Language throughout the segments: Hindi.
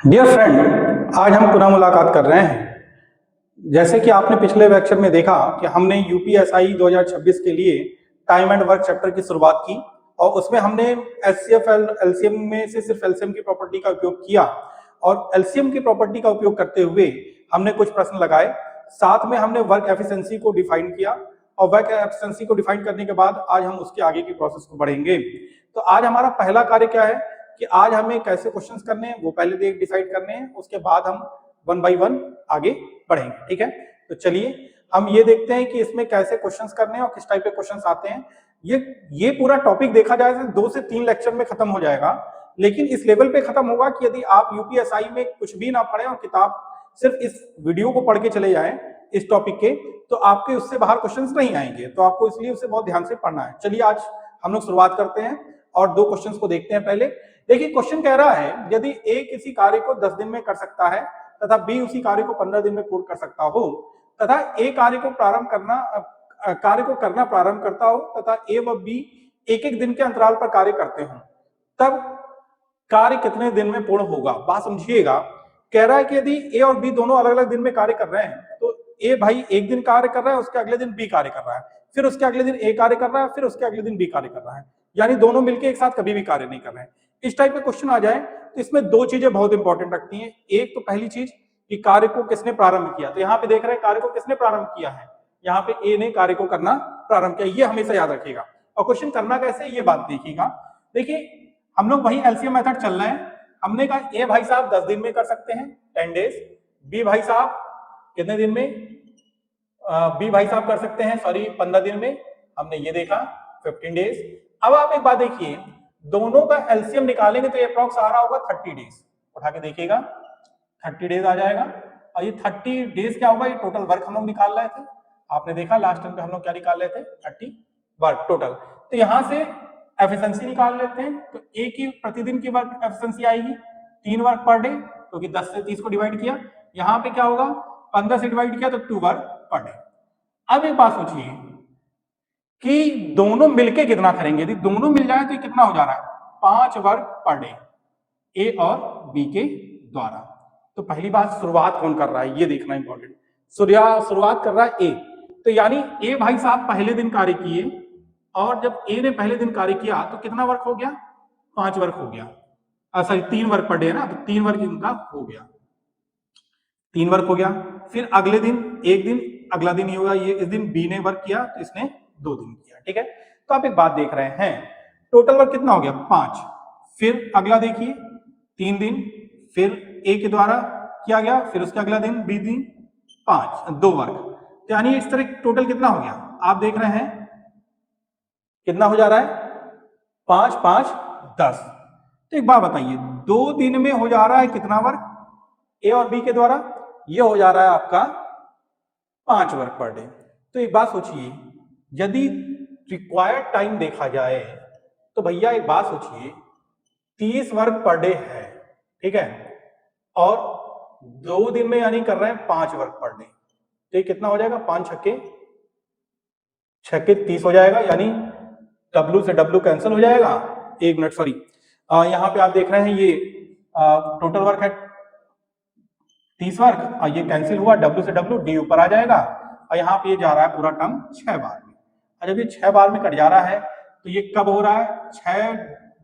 डियर फ्रेंड, आज हम पुनः मुलाकात कर रहे हैं। जैसे कि आपने पिछले लेक्चर में देखा कि हमने यूपीएसआई 2026 के लिए टाइम एंड वर्क चैप्टर की शुरुआत की और उसमें हमने एचसीएफ एलसीएम में से सिर्फ एलसीएम की प्रॉपर्टी का उपयोग किया और एलसीएम की प्रॉपर्टी का उपयोग करते हुए हमने कुछ प्रश्न लगाए। साथ में हमने वर्क एफिशिएंसी को डिफाइन किया और वर्क एफिशिएंसी को डिफाइन करने के बाद आज हम उसके आगे की प्रोसेस को बढ़ेंगे। तो आज हमारा पहला कार्य क्या है कि आज हमें कैसे क्वेश्चंस करने हैं वो पहले देख डिसाइड करने हैं, उसके बाद हम वन बाय वन आगे बढ़ेंगे। ठीक है, तो चलिए हम ये देखते हैं कि इसमें कैसे क्वेश्चंस करने हैं और किस टाइप के क्वेश्चंस आते हैं। ये पूरा टॉपिक देखा जाए तो 2 से 3 लेक्चर में खत्म हो जाएगा, लेकिन इस लेवल पे खत्म होगा कि यदि आप यूपीएसआई में कुछ भी ना पढ़े और किताब सिर्फ इस वीडियो को पढ़ के चले जाएं इस टॉपिक के, तो आपके उससे बाहर क्वेश्चंस नहीं आएंगे। तो आपको इसलिए उसे बहुत ध्यान से पढ़ना है। चलिए आज हम लोग शुरुआत करते हैं और 2 क्वेश्चंस को देखते हैं। पहले देखिए, क्वेश्चन कह रहा है यदि ए किसी कार्य को 10 दिन में कर सकता है तथा बी उसी कार्य को 15 दिन में पूर्ण कर सकता हो तथा ए कार्य को करना प्रारंभ करता हो तथा ए व बी एक एक दिन के अंतराल पर कार्य करते हो, तब कार्य कितने दिन में पूर्ण होगा। बात समझिएगा, कह रहा है कि यदि ए और बी दोनों अलग अलग दिन में कार्य कर रहे हैं तो ए भाई एक दिन कार्य कर रहा है, उसके अगले दिन बी कार्य कर रहा है, फिर उसके अगले दिन ए कार्य कर रहा है, फिर उसके अगले दिन बी कार्य कर रहा है, यानी दोनों मिलकर एक साथ कभी भी कार्य नहीं कर रहे हैं। इस टाइप का क्वेश्चन आ जाए तो इसमें 2 चीजें बहुत इंपॉर्टेंट रखती हैं। एक तो पहली चीज कि कार्य को किसने प्रारंभ किया, तो यहाँ पे देख रहे हैं कार्य को किसने प्रारंभ किया है, यहाँ पे ए ने कार्य को करना प्रारंभ किया, ये हमेशा याद रखिएगा। और क्वेश्चन करना कैसे ये बात देखिएगा। देखिए हम लोग वही एलसीएम मेथड चल रहे हैं। हमने कहा ए भाई साहब 10 दिन में कर सकते हैं 10 डेज, बी भाई साहब कितने दिन में, बी भाई साहब कर सकते हैं 15 दिन में, हमने ये देखा 15 डेज। अब आप एक बात देखिए, दोनों का एलसीएम निकालेंगे तो अप्रॉक्स आ रहा होगा 30 डेज। उठा के देखिएगा 30 डेज आ जाएगा। और ये 30 डेज क्या होगा, ये टोटल वर्क हम लोग निकाल रहे थे। आपने देखा लास्ट टाइम पे हम लोग क्या निकाल रहे थे, 30 वर्क टोटल। तो यहां से एफिशिएंसी निकाल लेते हैं, तो ए की प्रतिदिन की वर्क एफिशिएंसी आएगी 3 वर्क पर डे, क्योंकि 10 से 30 को डिवाइड किया। यहाँ पे क्या होगा, 15 से डिवाइड किया तो 2 वर्क पर डे। अब एक बात सोचिए कि दोनों मिलके कितना करेंगे। यदि दोनों मिल जाए तो ये कितना हो जा रहा है, 5 वर्क पर डे ए और बी के द्वारा। तो पहली बात, शुरुआत कौन कर रहा है ये देखना इंपॉर्टेंट। शुरुआत कर रहा है ए, तो यानी ए भाई साहब पहले दिन कार्य किए और जब ए ने पहले दिन कार्य किया तो कितना वर्क हो गया, 5 वर्क हो गया। सॉरी 3 वर्क पर डे है ना, तो 3 वर्क इनका हो गया, 3 वर्क हो गया। फिर अगले दिन एक दिन, अगला दिन ये होगा, ये इस दिन बी ने वर्क किया तो इसने 2 दिन किया। ठीक है, तो आप एक बात देख रहे हैं, टोटल वर्क कितना हो गया 5। फिर अगला देखिए 3 दिन, फिर ए के द्वारा किया गया, फिर उसके अगला दिन बी दिन 2 वर्क, तो यानी इस तरह टोटल कितना हो गया आप देख रहे हैं, कितना हो जा रहा है 5 5 10। तो एक बात बताइए, 2 दिन में हो जा रहा है कितना वर्क ए और बी के द्वारा, ये हो जा रहा है आपका 5 वर्क पर डे। तो एक बात सोचिए, यदि रिक्वायर्ड टाइम देखा जाए तो भैया एक बात सोचिए, 30 वर्क पर डे है, ठीक है, और 2 दिन में यानी कर रहे हैं 5 वर्क पर डे, तो ये कितना हो जाएगा, 5 छक्के 30 हो जाएगा, यानी W से W कैंसिल हो जाएगा। 1 मिनट सॉरी, यहाँ पे आप देख रहे हैं ये टोटल वर्क है 30 वर्क और ये कैंसिल हुआ, W से W D ऊपर आ जाएगा और यहाँ पे ये जा रहा है पूरा टर्म 6 बार में। और जब ये 6 बार में कट जा रहा है तो ये कब हो रहा है, 6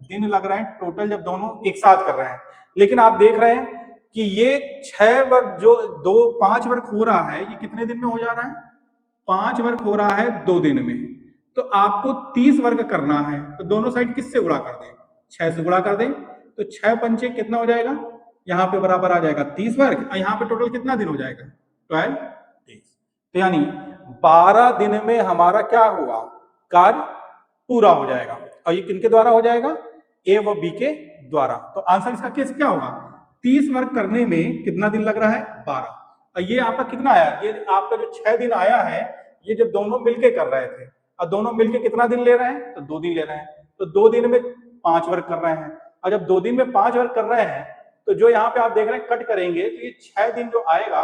दिन लग रहे हैं टोटल जब दोनों एक साथ कर रहे हैं। लेकिन आप देख रहे हैं कि ये 6 वर्क जो 5 वर्क हो रहा है, ये कितने दिन में हो जा रहा है, 5 वर्क हो रहा है 2 दिन में। तो आपको 30 वर्क करना है, तो दोनों साइड किससे गुणा कर दें, 6 से गुणा कर दें, तो 6 पंचे कितना हो जाएगा, यहाँ पे बराबर आ जाएगा 30 वर्क और यहाँ पे टोटल कितना दिन हो जाएगा 12 डेज। तो यानी 12 दिन में हमारा क्या हुआ, कार्य पूरा हो जाएगा। और ये किनके द्वारा हो जाएगा, ए व बी के द्वारा। तो आंसर इसका केस क्या होगा, 30 वर्क करने में कितना दिन लग रहा है, 12। और ये आपका कितना आया, ये आपका जो 6 दिन आया है, ये जब दोनों मिलके कर रहे थे, और दोनों मिलके कितना दिन ले रहे हैं, तो 2 दिन ले रहे हैं, तो 2 दिन में 5 वर्क कर रहे हैं। और जब 2 दिन में 5 वर्क कर रहे हैं तो जो यहाँ पे आप देख रहे हैं कट करेंगे तो ये 6 दिन जो आएगा,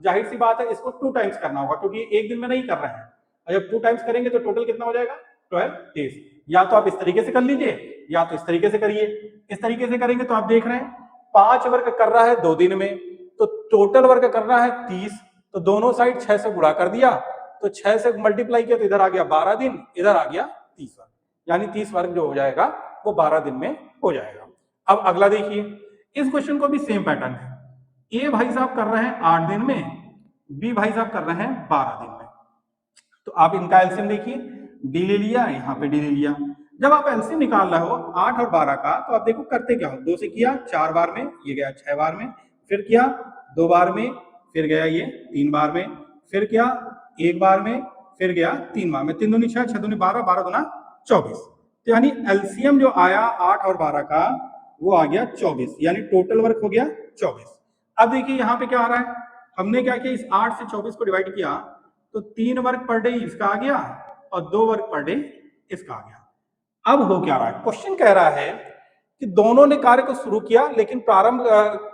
जाहिर सी बात है इसको 2 टाइम्स करना होगा, क्योंकि एक दिन में नहीं कर रहे हैं। और जब 2 टाइम्स करेंगे तो टोटल कितना हो जाएगा, 12 डेज। या तो आप इस तरीके से कर लीजिए या तो इस तरीके से करिए। इस तरीके से करेंगे तो आप देख रहे हैं 5 वर्क कर रहा है 2 दिन में, तो टोटल वर्क करना है 30, तो दोनों साइड 6 से गुणा कर दिया, तो 6 से मल्टीप्लाई किया तो इधर आ गया 12 दिन, इधर आ गया 30 वर्क, यानी 30 वर्क जो हो जाएगा वो 12 दिन में हो जाएगा। अब अगला देखिए, इस क्वेश्चन को भी सेम पैटर्न है। ए भाई साहब कर रहे हैं 8 दिन में, बी भाई साहब कर रहे हैं 12 दिन में। तो आप इनका एलसीएम देखिए, डी ले लिया, यहाँ पे डी ले लिया। जब आप एलसीएम निकाल रहे हो 8 और 12 का, तो आप देखो करते क्या हो, 2 से किया 4 बार में, ये गया 6 बार में, फिर किया 2 बार में, फिर गया ये 3 बार में, फिर किया 1 बार में, फिर गया 3 बार में। 3 दूनी 6, 6 दूनी 12, 12 दूना 24। तो यानी एलसीएम जो आया 8 और 12 का वो आ गया 24, यानी टोटल वर्क हो गया 24। अब देखिए यहाँ पे क्या आ रहा है, हमने क्या किया, इस 8 से 24 को डिवाइड किया तो 3 वर्क पर डे इसका आ गया और 2 वर्क पर डे इसका आ गया। अब हो क्या रहा है, क्वेश्चन कह रहा है कि दोनों ने कार्य को शुरू किया, लेकिन प्रारंभ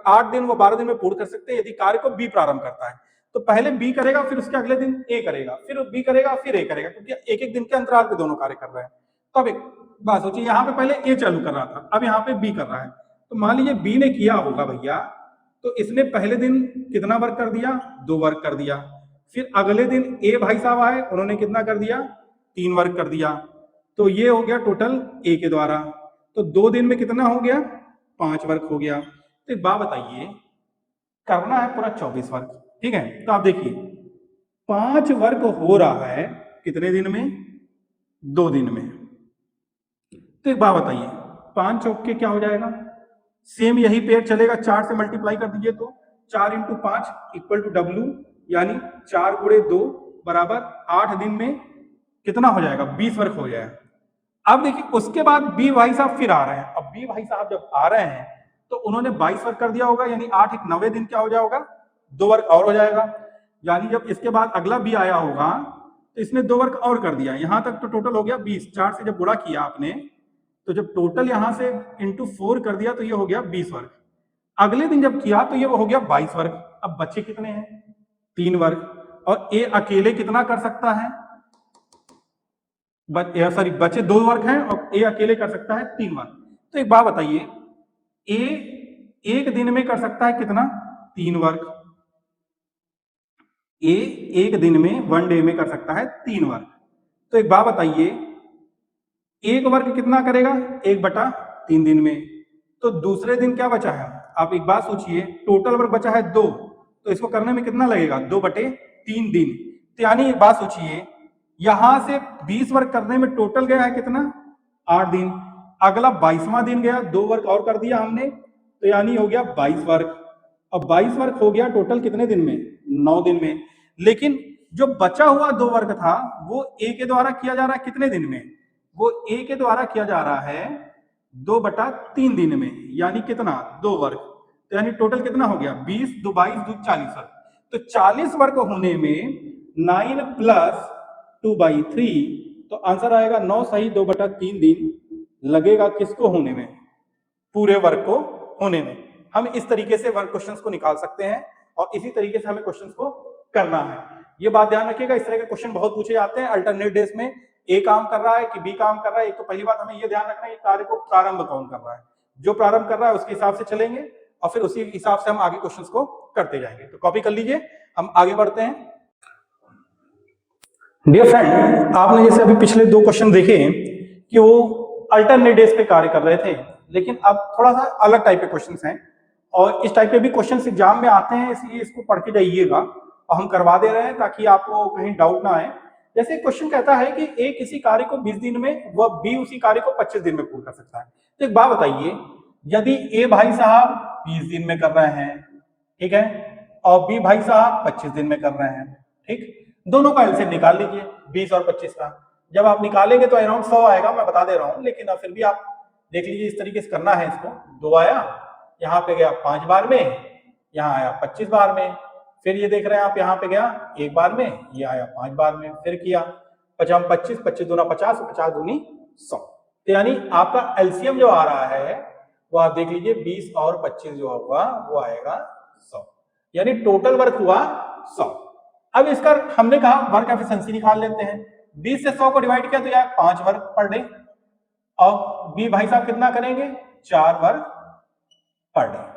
8 दिन वो 12 दिन में पूर्ण कर सकते हैं यदि कार्य को बी प्रारंभ करता है। तो पहले बी करेगा, फिर उसके अगले दिन ए करेगा, फिर बी करेगा, फिर ए करेगा, क्योंकि एक एक दिन के अंतराल पे दोनों कार्य कर रहे हैं। तो अब एक बात सोचिए, यहाँ पे पहले ए चालू कर रहा था, अब यहाँ पे बी कर रहा है। तो मान लीजिए बी ने किया होगा भैया, तो इसने पहले दिन कितना वर्क कर दिया, 2 वर्क कर दिया। फिर अगले दिन ए भाई साहब आए, उन्होंने कितना कर दिया, 3 वर्क कर दिया। तो ये हो गया टोटल ए के द्वारा। तो 2 दिन में कितना हो गया, 5 वर्क हो गया। तो एक बात बताइए, करना है पूरा 24 वर्क, ठीक है। तो आप देखिए 5 वर्क हो रहा है कितने दिन में, 2 दिन में। तो एक बात बताइए, 5 चौक के क्या हो जाएगा, सेम यही पेयर चलेगा, 4 से मल्टीप्लाई कर दीजिए तो 4 × 5 इक्वल टू W, यानी 4 × 2 बराबर 8 दिन में कितना हो जाएगा, 20 वर्क हो जाएगा। अब देखिए उसके बाद बी भाई साहब फिर आ रहे हैं। अब बी भाई साहब जब आ रहे हैं तो उन्होंने 22 वर्क कर दिया होगा, यानी 8 × 90 दिन क्या हो जाएगा, 2 वर्क और हो जाएगा। यानी जब इसके बाद अगला बी आया होगा तो इसने 2 वर्क और कर दिया, यहां तक तो टोटल हो गया 20। 4 से जब गुणा किया आपने तो जब टोटल यहां से इंटू 4 कर दिया तो ये हो गया 20 वर्क। अगले दिन जब किया तो ये हो गया 22 वर्क। अब बच्चे कितने हैं, 3 वर्क, और ए अकेले कितना कर सकता है, सॉरी बचे 2 वर्क हैं और ए अकेले कर सकता है 3 वर्क। तो एक बात बताइए, ए एक दिन में कर सकता है कितना, 3 वर्क। ए एक दिन में 1 डे में कर सकता है 3 वर्क। तो एक बात बताइए, एक वर्क कितना करेगा, 1/3 दिन में। तो दूसरे दिन क्या बचा है, आप एक बात सोचिए, टोटल वर्क बचा है 2, तो इसको करने में कितना लगेगा, 2/3 दिन। तो यानी एक बात सोचिए, यहां से 20 वर्क करने में टोटल गया है कितना, 8 दिन। अगला 22वां दिन गया, 2 वर्क और कर दिया हमने, तो यानी हो गया 22 वर्क। अब 22 वर्क हो गया टोटल कितने दिन में, 9 दिन में। लेकिन जो बचा हुआ 2 वर्क था वो ए के द्वारा किया जा रहा है कितने दिन में, वो ए के द्वारा किया जा रहा है 2/3 दिन में, यानी कितना, 2 वर्क। तो यानी टोटल कितना हो गया, 20, 2 22, 2 40 वर्क। तो 40 वर्क होने में 9 + 2/3, तो आंसर आएगा 9 सही 2/3 दिन लगेगा किसको होने में, पूरे वर्क को होने में। हम इस तरीके से वर्क क्वेश्चंस को निकाल सकते हैं और इसी तरीके से हमें क्वेश्चंस को करना है। ये बात ध्यान रखिएगा, इस तरह के क्वेश्चन बहुत पूछे जाते हैं अल्टरनेट डेज में, ए काम कर रहा है कि बी काम कर रहा है। एक तो पहली बात हमें ये ध्यान रखना है, कार्य को प्रारंभ कौन कर रहा है, जो प्रारंभ कर रहा है उसके हिसाब से चलेंगे और फिर उसी हिसाब से हम आगे क्वेश्चंस को करते जाएंगे। तो कॉपी कर लीजिए, हम आगे बढ़ते हैं। डियर फ्रेंड, आपने जैसे अभी पिछले 2 क्वेश्चन देखे कि वो अल्टरनेट डेज पे कार्य कर रहे थे, लेकिन अब थोड़ा सा अलग टाइप के क्वेश्चंस हैं और इस टाइप के भी क्वेश्चंस एग्जाम में आते हैं, इसलिए इसको पढ़ के जाइएगा और हम करवा दे रहे हैं ताकि आपको कहीं डाउट ना आए। जैसे क्वेश्चन कहता है कि ए किसी कार्य को 20 दिन में व बी उसी कार्य को 25 दिन में पूर्ण कर सकता है। तो एक बात बताइए, यदि ए भाई साहब 20 दिन में कर रहे हैं, ठीक है, और बी भाई साहब 25 दिन में कर रहे हैं, ठीक, दोनों का एलसीएम निकाल लीजिए 20 और 25 का। जब आप निकालेंगे तो अराउंड 100 आएगा, मैं बता दे रहा हूं, लेकिन फिर भी आप देख लीजिए इस तरीके से करना है। इसको 2 आया, यहाँ पे गया 5 बार में, यहाँ आया 25 बार में, फिर ये देख रहे हैं आप यहाँ पे गया 1 बार में, ये आया 5 बार में, फिर किया 50 25, 25 दूना 50, 50 दूनी 100। तो यानी आपका एलसीएम जो आ रहा है वो आप देख लीजिए 20 और 25 जो होगा वो आएगा 100, यानी टोटल वर्क हुआ 100। अब इसका हमने कहा वर्क एफिशिएंसी निकाल लेते हैं। 20 से 100 को डिवाइड किया तो यार 5 वर्क पर डे, और बी भाई साहब कितना करेंगे, 4 वर्क पर डे।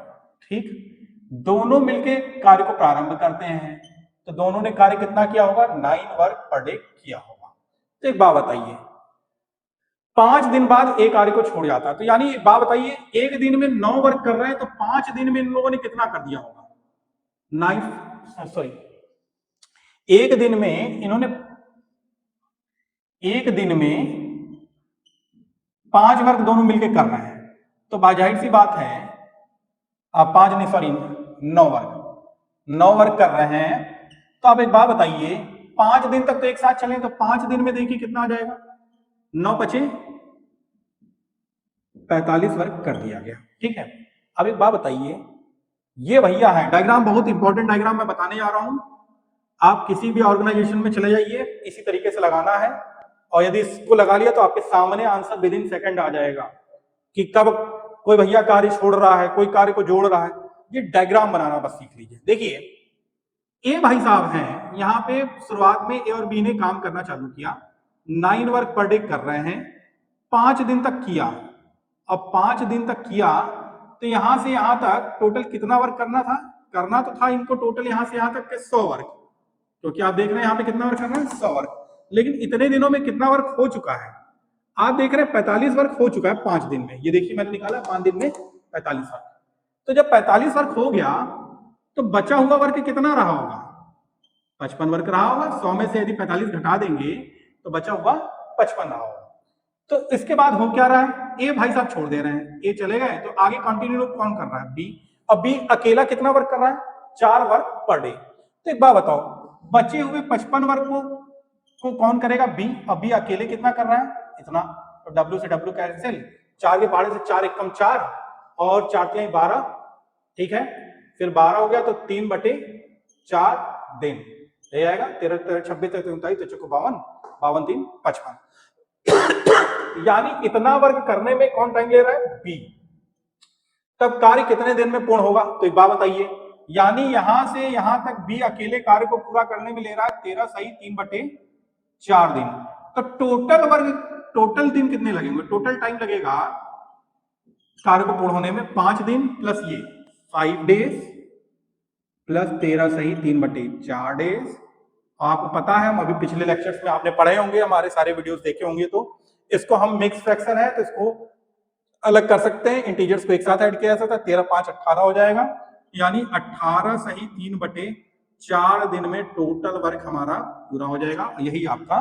ठीक, दोनों मिलके कार्य को प्रारंभ करते हैं, तो दोनों ने कार्य कितना किया होगा, 9 वर्क पर डे किया होगा। तो एक बात बताइए, 5 दिन बाद एक कार्य को छोड़ जाता है, तो यानी एक बात बताइए, एक दिन में 9 वर्क कर रहे हैं, तो 5 दिन में इन लोगों ने कितना कर दिया होगा, 9, सॉरी, एक दिन में इन्होंने, एक दिन में 5 वर्क दोनों मिलकर कर रहे हैं, तो जाहिर सी बात है, आप 5 नहीं, सॉरी 9 वर्क कर रहे हैं। तो आप एक बात बताइए, 5 दिन तक तो एक साथ चलें, तो 5 दिन में देखिए कितना आ जाएगा, 9 × 5 = 45 वर्क कर दिया गया। ठीक है, अब एक बात बताइए, ये भैया है डायग्राम, बहुत इंपॉर्टेंट डायग्राम मैं बताने जा रहा हूं, आप किसी भी ऑर्गेनाइजेशन में चले जाइए, इसी तरीके से लगाना है, और यदि इसको लगा लिया तो आपके सामने आंसर विद इन सेकंड आ जाएगा कि कब कोई भैया कार्य छोड़ रहा है, कोई कार्य को जोड़ रहा है। ये डायग्राम बनाना बस सीख लीजिए। देखिए, ए भाई साहब हैं, यहाँ पे शुरुआत में ए और बी ने काम करना चालू किया, 9 वर्क पर डे कर रहे हैं, 5 दिन तक किया। अब 5 दिन तक किया तो यहां से यहां तक टोटल कितना वर्क करना तो था इनको टोटल यहां से यहां तक के 100 वर्क, क्योंकि आप देख रहे हैं यहाँ पे कितना वर्क करना है, 100 वर्क। लेकिन इतने दिनों में कितना वर्क हो चुका है, आप देख रहे हैं 45 वर्क हो चुका है 5 दिन में। ये देखिए मैंने निकाला 5 दिन में 45 वर्क। तो जब 45 वर्क हो गया तो बचा हुआ वर्क कितना रहा होगा, 55 वर्क रहा होगा। 100 में से यदि 45 घटा देंगे तो बचा हुआ 55 रहा होगा। तो इसके बाद हो क्या रहा है, ए भाई साहब छोड़ दे रहे हैं, ए चले गए, तो आगे कंटिन्यू कौन कर रहा है, बी। अब बी अकेला कितना वर्क कर रहा है, 4 वर्क पर डे। तो एक बात बताओ, बचे हुए 55 वर्क को कौन करेगा, बी। अब बी अकेले कितना कर रहा है, इतना, तो डब्ल्यू से डब्ल्यू कैंसिल, 4 के पहाड़े से 4 × 1 = 4 और 4 × 3 = 12। ठीक है, फिर 12 हो गया तो 3/4 दिन ले आएगा, 13 13 26 39 तो 52 52 3 55। यानी इतना वर्क करने में कौन टाइम ले रहा है, बी। तब कार्य कितने दिन में पूर्ण होगा, तो एक बात बताइए, यानी यहां से यहां तक बी अकेले कार्य को पूरा करने में ले रहा है 13 सही 3/4 दिन। तो टोटल वर्क, टोटल दिन कितने लगेंगे, टोटल टाइम लगेगा कार्य को पूर्ण होने में 5 दिन प्लस ये 5 डेज प्लस 13 सही 3/4 डेज। आपको पता है, हम अभी पिछले लेक्चर्स में आपने पढ़े होंगे, हमारे सारे वीडियोस देखे होंगे, तो इसको हम मिक्स फ्रैक्शन है तो इसको अलग कर सकते हैं, इंटीजर्स को एक साथ ऐड किया जा सकता है, 13 5 18 हो जाएगा, यानी 18 सही 3/4 दिन में टोटल वर्क हमारा पूरा हो जाएगा। यही आपका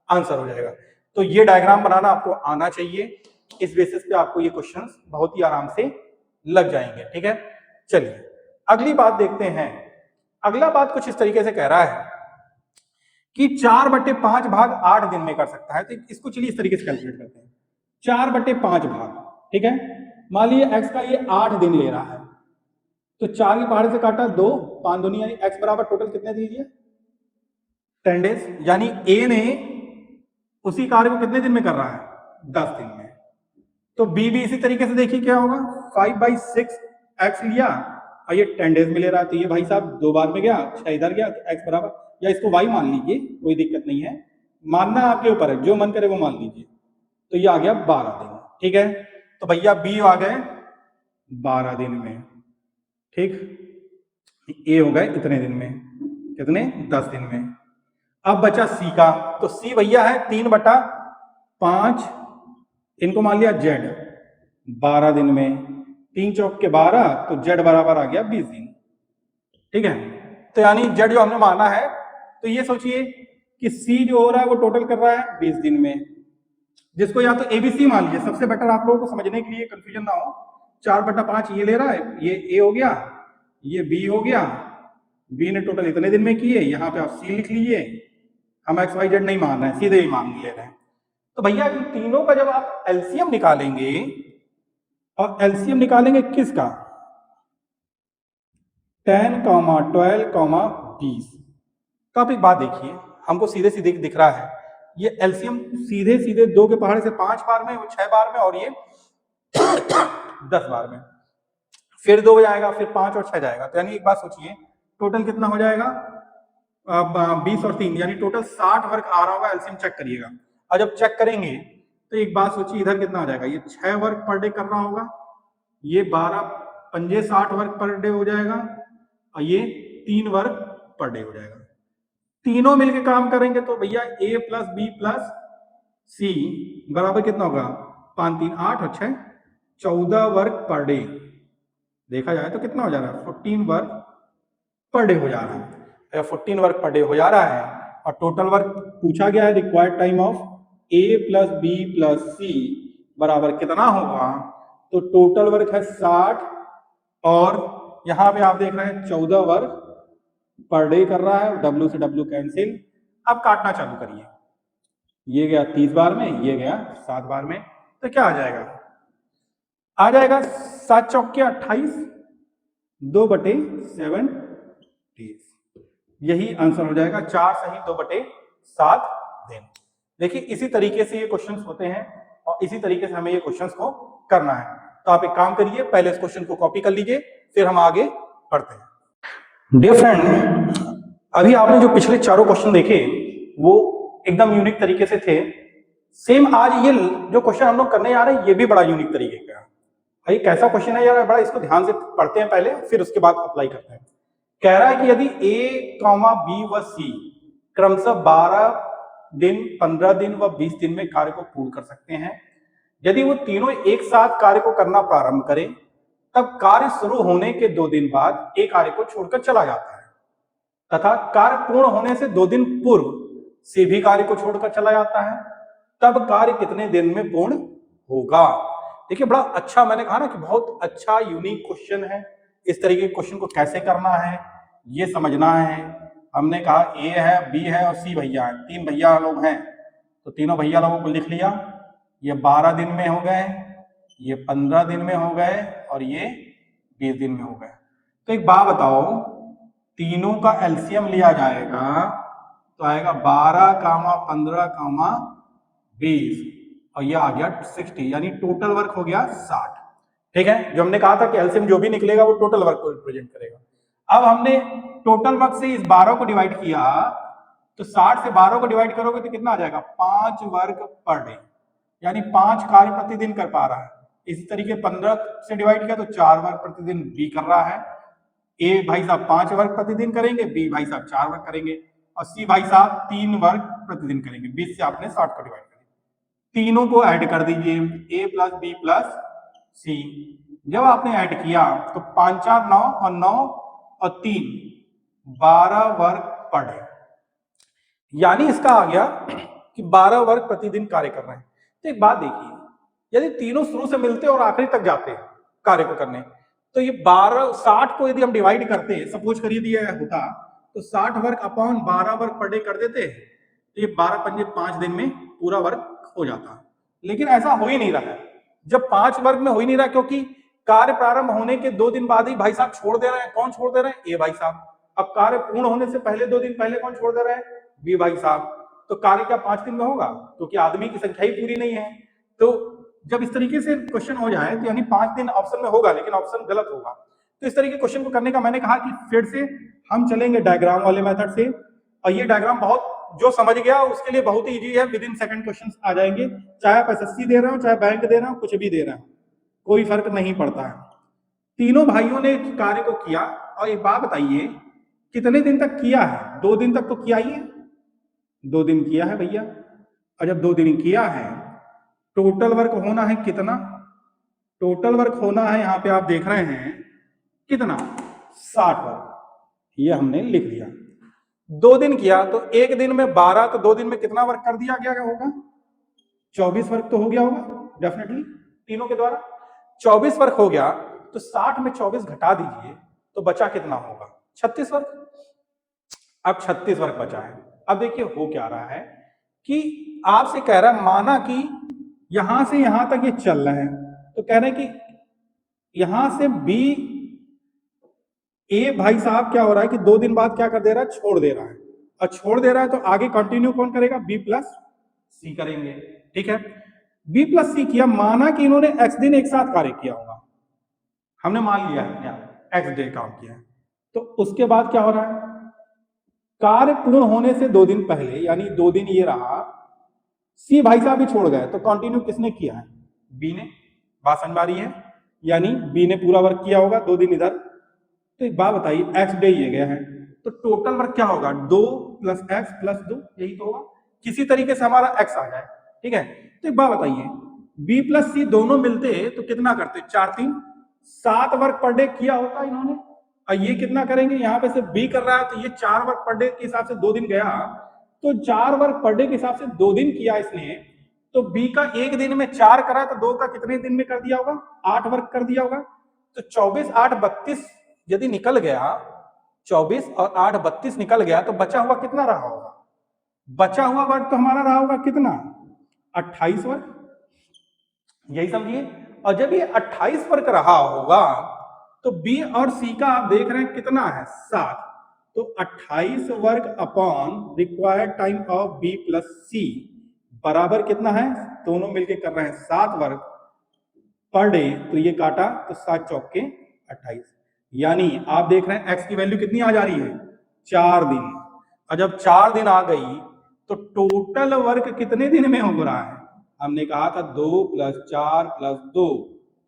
आंसर हो जाएगा। तो ये डायग्राम बनाना आपको आना चाहिए, इस बेसिस पे आपको ये क्वेश्चंस बहुत ही आराम से लग जाएंगे। ठीक है, चलिए अगली बात देखते हैं। अगला बात कुछ इस तरीके से कह रहा है कि 4/5 भाग 8 दिन में कर सकता है। तो इसको चलिए इस तरीके से कैलकुलेट करते हैं, 4/5 भाग, ठीक है, मान लीजिए x का ये 8 दिन ले रहा है, तो 4 के पहाड़े से काटा 2, 5 दूनी, यानी x बराबर टोटल कितने दीजिए, 10 डेज। यानी a ने उसी कार्य को कितने दिन में कर रहा है, 10 दिन में। तो b भी इसी तरीके से देखिए क्या होगा, 5/6 x लिया और ये 10 डेज में ले रहा है, तो ये भाई साहब 2 बार में गया, 6 इधर गया, तो x बराबर, या इसको y मान लीजिए, कोई दिक्कत नहीं है, मानना आपके ऊपर है, जो मन करे वो मान लीजिए। तो ये आ गया 12 दिन। ठीक है, तो भैया बी आ गए 12 दिन में, ठीक, ए हो गए इतने दिन में, कितने, 10 दिन में। अब बचा सी का, तो सी भैया है 3/5, इनको मान लिया जेड 12 दिन में, 3 चौक के 12, तो जेड बराबर आ गया 20 दिन। ठीक है, तो यानी जेड जो हमने माना है, तो ये सोचिए कि सी जो हो रहा है वो टोटल कर रहा है 20 दिन में, जिसको या तो एबीसी मान लीजिए, सबसे बेटर आप लोगों को समझने के लिए, कंफ्यूजन ना हो। 4/5 ये ले रहा है, ये ए हो गया, ये बी हो गया, बी ने टोटल इतने दिन में किए, यहाँ पे आप सी लिख लीजिए, हम एक्स वाई जेड नहीं मान रहे हैं, सीधे ही मान ले रहे हैं। तो भैया इन तीनों का जब आप एलसीएम निकालेंगे, और एलसीएम निकालेंगे किसका, 10, 12, 20। तो आप एक बात देखिए, हमको सीधे सीधे दिख रहा है, ये एलसीएम सीधे सीधे 2 के पहाड़े से 5 बार में, 6 बार में, और ये 10 बार में, फिर 2 जाएगा, फिर 5 और 6 जाएगा। तो यानी एक बात सोचिए, टोटल कितना हो जाएगा, 20 और 3, यानी टोटल 60 वर्क आ रहा होगा। एलसीएम चेक करिएगा, और जब चेक करेंगे तो एक बात सोचिए, इधर कितना हो जाएगा, ये 6 वर्क पर डे कर रहा होगा, ये 12 पंजे 60 वर्क पर डे हो जाएगा और ये 3 वर्क पर डे हो जाएगा। तीनों मिलके काम करेंगे तो भैया ए प्लस बी प्लस सी बराबर कितना होगा 5 3 8 और 6 14 वर्क पर डे। देखा जाए तो कितना हो जा रहा है 14 वर्क पर डे हो जा रहा है। 14 वर्क पर डे हो जा रहा है और टोटल वर्क पूछा गया है required time of A plus B plus C बराबर कितना होगा। तो टोटल वर्क है 60 और यहां पे आप देख रहे हैं 14 वर्क पर डे कर रहा है। W से W कैंसिल। अब काटना चालू करिए। ये गया 30 बार में, ये गया 7 बार में, तो क्या आ जाएगा? आ जाएगा 7 चौके 28 2/7 30। यही आंसर हो जाएगा 4 सही 2/7 दिन। देखिए इसी तरीके से ये क्वेश्चंस होते हैं और इसी तरीके से हमें ये क्वेश्चंस को करना है। तो आप एक काम करिए, पहले इस क्वेश्चन को कॉपी कर लीजिए, फिर हम आगे बढ़ते हैं। डियर फ्रेंड, अभी आपने जो पिछले चारों क्वेश्चन देखे वो एकदम यूनिक तरीके से थे। सेम आज ये जो क्वेश्चन हम लोग करने जा रहे हैं ये भी बड़ा यूनिक तरीके का है। भाई कैसा क्वेश्चन है यार, बड़ा इसको ध्यान से पढ़ते हैं पहले, फिर उसके बाद अप्लाई करते हैं। कह रहा है कि यदि ए, बी व सी क्रमशः 12 दिन, 15 दिन व 20 दिन में कार्य को पूर्ण कर सकते हैं, यदि वो तीनों एक साथ कार्य को करना प्रारंभ करें तब कार्य शुरू होने के 2 दिन बाद ए कार्य को छोड़कर चला जाता है तथा कार्य पूर्ण होने से 2 दिन पूर्व से भी कार्य को छोड़कर चला जाता है, तब कार्य कितने दिन में पूर्ण होगा। देखिए बड़ा अच्छा, मैंने कहा ना कि बहुत अच्छा यूनिक क्वेश्चन है। इस तरीके के क्वेश्चन को कैसे करना है ये समझना है। हमने कहा ए है, बी है और सी भैया है, 3 भैया लोग हैं, तो तीनों भैया लोगों को लिख लिया। ये 12 दिन में हो गए, ये 15 दिन में हो गए और ये 20 दिन में हो गए। तो एक बात बताओ, तीनों का एलसीएम लिया जाएगा तो आएगा 12, 15, 20 और ये आ गया 60, यानी टोटल वर्क हो गया 60। ठीक है, जो हमने कहा था कि एलसीएम जो भी निकलेगा वो टोटल वर्क को रिप्रेजेंट करेगा। अब हमने टोटल वर्क से इस 12 को डिवाइड किया तो 60 से 12 को डिवाइड करोगे तो कितना आ जाएगा 5 वर्क पर डे, यानी 5 कार्य प्रतिदिन कर पा रहा है। इसी तरीके 15 से डिवाइड किया तो 4 वर्क प्रतिदिन बी कर रहा है। ए भाई साहब 5 वर्क प्रतिदिन करेंगे, बी भाई साहब 4 वर्क करेंगे और सी भाई साहब 3 वर्क प्रतिदिन करेंगे। 20 से आपने 60 को डिवाइड कर दिया। तीनों को ऐड कर दीजिए, ए प्लस बी प्लस सी। जब आपने ऐड किया तो 5 4 9 और 9 और 3 12 वर्क पर डे, यानी इसका आ गया कि 12 वर्क प्रतिदिन कार्य कर रहे हैं। तो एक बात देखिए, यदि तीनों शुरू से मिलते और आखिरी तक जाते कार्य को करने तो ये 12 60 को यदि हम डिवाइड करते, सपोज करिए दिया होता तो 60 work upon 12 work per day कर देते तो ये 12 पंजे 5 दिन में पूरा वर्क हो जाता। लेकिन ऐसा हो ही नहीं रहा है। जब 5 वर्क में हो ही नहीं रहा क्योंकि कार्य प्रारंभ होने के 2 दिन बाद ही भाई साहब छोड़ दे रहे हैं। कौन छोड़ दे रहे हैं? ए भाई साहब। अब कार्य पूर्ण होने से पहले 2 दिन पहले कौन छोड़ दे रहे हैं? बी भाई साहब। तो कार्य क्या 5 दिन में होगा? क्योंकि आदमी की संख्या ही पूरी नहीं है। तो जब इस तरीके से क्वेश्चन हो जाए तो यानी 5 दिन ऑप्शन में होगा, लेकिन ऑप्शन गलत होगा। तो इस तरीके क्वेश्चन को करने का मैंने कहा कि फिर से हम चलेंगे डायग्राम वाले मेथड से, और ये डायग्राम बहुत जो समझ गया उसके लिए बहुत ही इजी है। विद इन सेकंड क्वेश्चंस आ जाएंगे, चाहे आप एसएससी दे रहे हो, चाहे बैंक दे रहे हो, कुछ भी दे रहे हो, कोई फर्क नहीं पड़ता है। तीनों भाइयों ने कार्य को किया और एक बात बताइए कितने दिन तक किया है? 2 दिन तक तो किया ही है, 2 दिन किया है भैया। और जब 2 दिन किया है टोटल वर्क होना है कितना? टोटल वर्क होना है, यहां पे आप देख रहे हैं कितना 60 वर्क, ये हमने लिख दिया। 2 दिन किया तो 1 दिन में 12, तो 2 दिन में कितना वर्क कर दिया गया होगा? 24 वर्क तो हो गया होगा डेफिनेटली तीनों के द्वारा। 24 वर्क हो गया तो 60 में 24 घटा दीजिए तो बचा कितना होगा? 36 वर्क। अब 36 वर्क बचा है। अब देखिए हो क्या रहा है कि आपसे कह रहा है, माना कि यहां से यहां तक ये चल रहे हैं, तो कह रहे हैं कि यहां से बी ए भाई साहब क्या हो रहा है कि 2 दिन बाद क्या कर दे रहा है? छोड़ दे रहा है। और छोड़ दे रहा है तो आगे कंटिन्यू कौन करेगा? बी प्लस सी करेंगे। ठीक है, बी प्लस सी किया, माना कि इन्होंने एक्स दिन एक साथ कार्य किया होगा, हमने मान लिया है एक्स डे काम किया है। तो उसके बाद क्या हो रहा है? कार्य पूर्ण होने से 2 दिन पहले, यानी 2 दिन ये रहा, सी भाई साहब भी छोड़ गए, तो कंटिन्यू किसने किया है? बी ने। बात समझ आ रही है? यानी बी ने पूरा वर्क किया होगा 2 दिन इधर। तो एक बात बताइए, एक्स डे ये गया है तो टोटल वर्क क्या होगा, 2 प्लस एक्स प्लस 2, यही तो होगा। किसी तरीके से हमारा एक्स आ जाए, ठीक है। तो एक बात बताइए, बी प्लस सी दोनों मिलते तो कितना करते, 4 3 7 वर्क पर डे किया होता इन्होंने। और ये कितना करेंगे, यहाँ पे सिर्फ बी कर रहा है तो ये 4 वर्क पर डे के हिसाब से 2 दिन गया, तो 4 वर्क पर डे के हिसाब से 2 दिन किया इसने। तो बी का एक दिन में 4 करा तो 2 का कितने दिन में कर दिया होगा, 8 वर्क कर दिया होगा। तो 24 8 32 यदि निकल गया, 24 और 8 32 निकल गया, तो बचा हुआ कितना रहा होगा, बचा हुआ वर्क तो हमारा रहा होगा कितना, 28 वर्क, यही समझिए। और जब ये 28 वर्क रहा होगा तो बी और सी का आप देख रहे हैं कितना है, 7। तो 28 work upon required time of B plus C बराबर कितना है, दोनों मिलके कर रहे हैं 7 वर्क पर डे। तो ये काटा तो 7 चौके 28, यानी आप देख रहे हैं एक्स की वैल्यू कितनी आ जा रही है, 4 दिन। और जब 4 दिन आ गई तो टोटल वर्क कितने दिन में हो रहा है, हमने कहा था 2 + 4 + 2,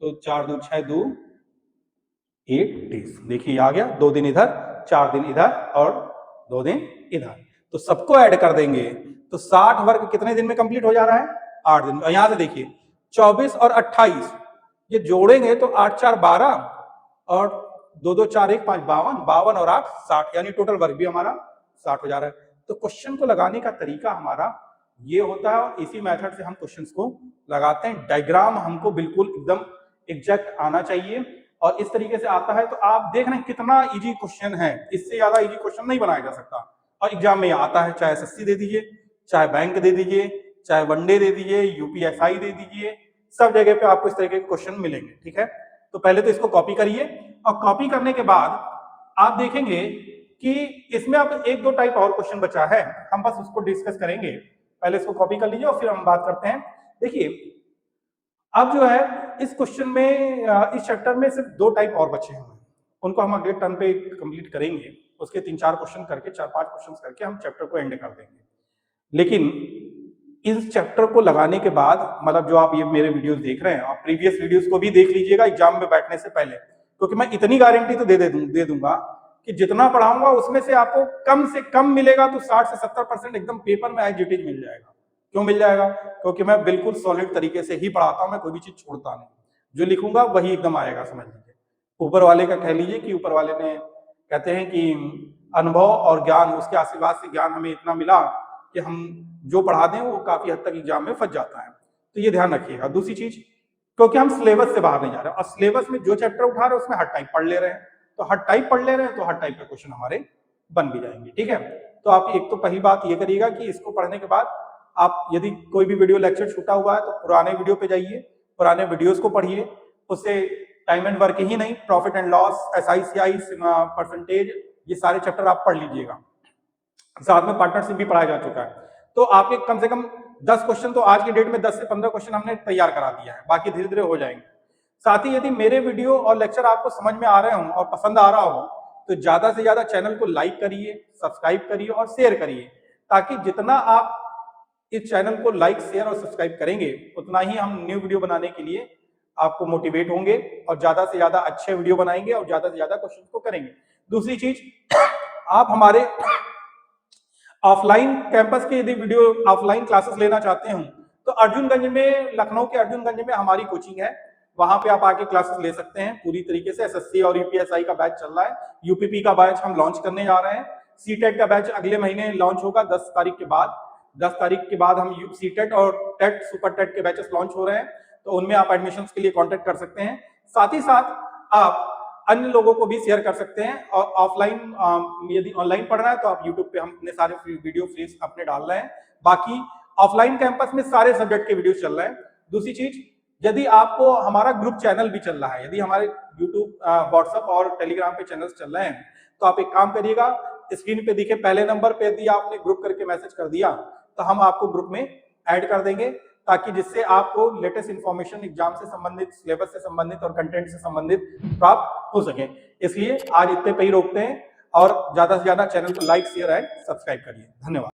तो 4 2 6 2 8 डेज। देखिए आ गया, 2 दिन इधर 4 दिन इधर और 2 दिन इधर। तो सबको ऐड कर देंगे तो 60 वर्क कितने दिन में कंप्लीट हो जा रहा है, 8 दिन। और यहां से देखिए 24 और 28 ये जोड़ेंगे तो 8 4 12 और 2 2 4 1 5 52, 52 और 8 60, यानी टोटल वर्क भी हमारा 60 हो जा रहा है। तो क्वेश्चन को लगाने का तरीका हमारा ये होता है और इसी मेथड से हम क्वेश्चंस को लगाते हैं। डायग्राम हमको बिल्कुल एकदम एग्जैक्ट आना चाहिए और इस तरीके से आता है तो आप देख रहे हैं कितना इजी क्वेश्चन है, इससे ज्यादा इजी क्वेश्चन नहीं बनाया जा सकता। और एग्जाम में आता है, चाहे एसएससी दे दीजिए, चाहे बैंक दे दीजिए, चाहे वनडे दे दीजिए, यूपीएसआई दे दीजिए, सब जगह पे आपको इस तरीके के क्वेश्चन मिलेंगे, ठीक है। तो पहले तो इसको कॉपी करिए और कॉपी करने के बाद आप देखेंगे कि इसमें अब 1 2 टाइप और क्वेश्चन बचा है, हम बस उसको डिस्कस करेंगे। पहले इसको कॉपी कर लीजिए और फिर हम बात करते हैं। देखिए अब जो है इस क्वेश्चन में इस चैप्टर में सिर्फ 2 टाइप और बचे हुए हैं, उनको हम अगले टर्न पे कंप्लीट करेंगे। उसके 3-4 क्वेश्चन करके 4-5 क्वेश्चन करके हम चैप्टर को एंड कर देंगे। लेकिन इस चैप्टर को लगाने के बाद, मतलब जो आप ये मेरे वीडियोस देख रहे हैं, आप प्रीवियस वीडियोस को भी देख लीजिएगा एग्जाम में बैठने से पहले, क्योंकि मैं इतनी गारंटी तो दे दूंगा कि जितना पढ़ाऊंगा उसमें से आपको कम से कम मिलेगा तो 60 से 70% एकदम पेपर में एज इट इज मिल जाएगा। क्यों मिल जाएगा, क्योंकि मैं बिल्कुल सॉलिड तरीके से ही पढ़ाता हूं, मैं कोई भी चीज छोड़ता नहीं, जो लिखूंगा वही एकदम आएगा, समझ लीजिए। ऊपर वाले का कह लीजिए कि ऊपर वाले ने कहते हैं कि अनुभव और ज्ञान, उसके आशीर्वाद से ज्ञान हमें इतना मिला कि हम जो पढ़ा दें वो काफी हद तक एग्जाम में फंस जाता है। तो ये ध्यान रखिएगा। दूसरी चीज, क्योंकि हम सिलेबस से बाहर नहीं जा रहे और सिलेबस में जो चैप्टर उठा रहे हैं उसमें हर टाइप पढ़ ले रहे हैं, तो हर टाइप पढ़ ले रहे हैं तो हर टाइप के क्वेश्चन हमारे बन भी जाएंगे, ठीक है। तो आप एक तो पहली बात ये करिएगा कि इसको पढ़ने के बाद आप यदि कोई भी वीडियो लेक्चर छूटा हुआ है तो पुराने वीडियो पे जाइए, पुराने वीडियोस को पढ़िए, उससे टाइम एंड वर्क ही नहीं, profit and loss, SICI, percentage, ये सारे चैप्टर आप पढ़ लीजिएगा। साथ में पार्टनरशिप भी पढ़ाया जा चुका है, तो आपके कम से कम 10 क्वेश्चन तो आज की डेट में 10 से 15 क्वेश्चन हमने तैयार करा दिया है, बाकी धीरे धीरे हो जाएंगे। साथ ही यदि मेरे वीडियो और लेक्चर आपको समझ में आ रहे हो और पसंद आ रहा हो तो ज्यादा से ज्यादा चैनल को लाइक करिए, सब्सक्राइब करिए और शेयर करिए, ताकि जितना आप इस चैनल को लाइक, शेयर और सब्सक्राइब करेंगे उतना ही हम न्यू वीडियो बनाने के लिए आपको मोटिवेट होंगे और ज्यादा से ज्यादा अच्छे वीडियो बनाएंगे और ज्यादा से ज्यादा क्वेश्चन को करेंगे। दूसरी चीज, आप हमारे ऑफलाइन कैंपस के यदि वीडियो ऑफलाइन क्लासेस लेना चाहते हो तो अर्जुनगंज में, लखनऊ के अर्जुनगंज में हमारी कोचिंग है, वहां पे आप आके क्लासेस ले सकते हैं पूरी तरीके से। एसएससी और यूपीएसआई का बैच चल रहा है, यूपीपी का बैच हम लॉन्च करने जा रहे हैं, सीटेट का बैच अगले महीने लॉन्च होगा 10 तारीख के बाद। 10 तारीख के बाद हम सीटेट और टेट, सुपर टेट के बैचेस लॉन्च हो रहे हैं, तो उनमें आप एडमिशन के लिए कॉन्टेक्ट कर सकते हैं। साथ ही साथ आप अन्य लोगों को भी शेयर कर सकते हैं। और ऑफलाइन यदि ऑनलाइन पढ़ना है तो आप यूट्यूब पे हम अपने सारे वीडियो फ्रीज अपने डाल रहे हैं, बाकी ऑफलाइन कैंपस में सारे सब्जेक्ट के वीडियो चल रहे हैं। दूसरी चीज, यदि आपको हमारा ग्रुप चैनल भी चल रहा है, यदि हमारे यूट्यूब, व्हाट्सएप और टेलीग्राम पे चैनल्स चल रहे हैं, तो आप एक काम करिएगा, स्क्रीन पे दिखे पहले नंबर पे यदि आपने ग्रुप करके मैसेज कर दिया तो हम आपको ग्रुप में ऐड कर देंगे, ताकि जिससे आपको लेटेस्ट इंफॉर्मेशन एग्जाम से संबंधित, सिलेबस से संबंधित और कंटेंट से संबंधित प्राप्त हो सके। इसलिए आज इतने पे ही रोकते हैं और ज्यादा से ज्यादा चैनल को लाइक, शेयर एंड सब्सक्राइब करिए। धन्यवाद।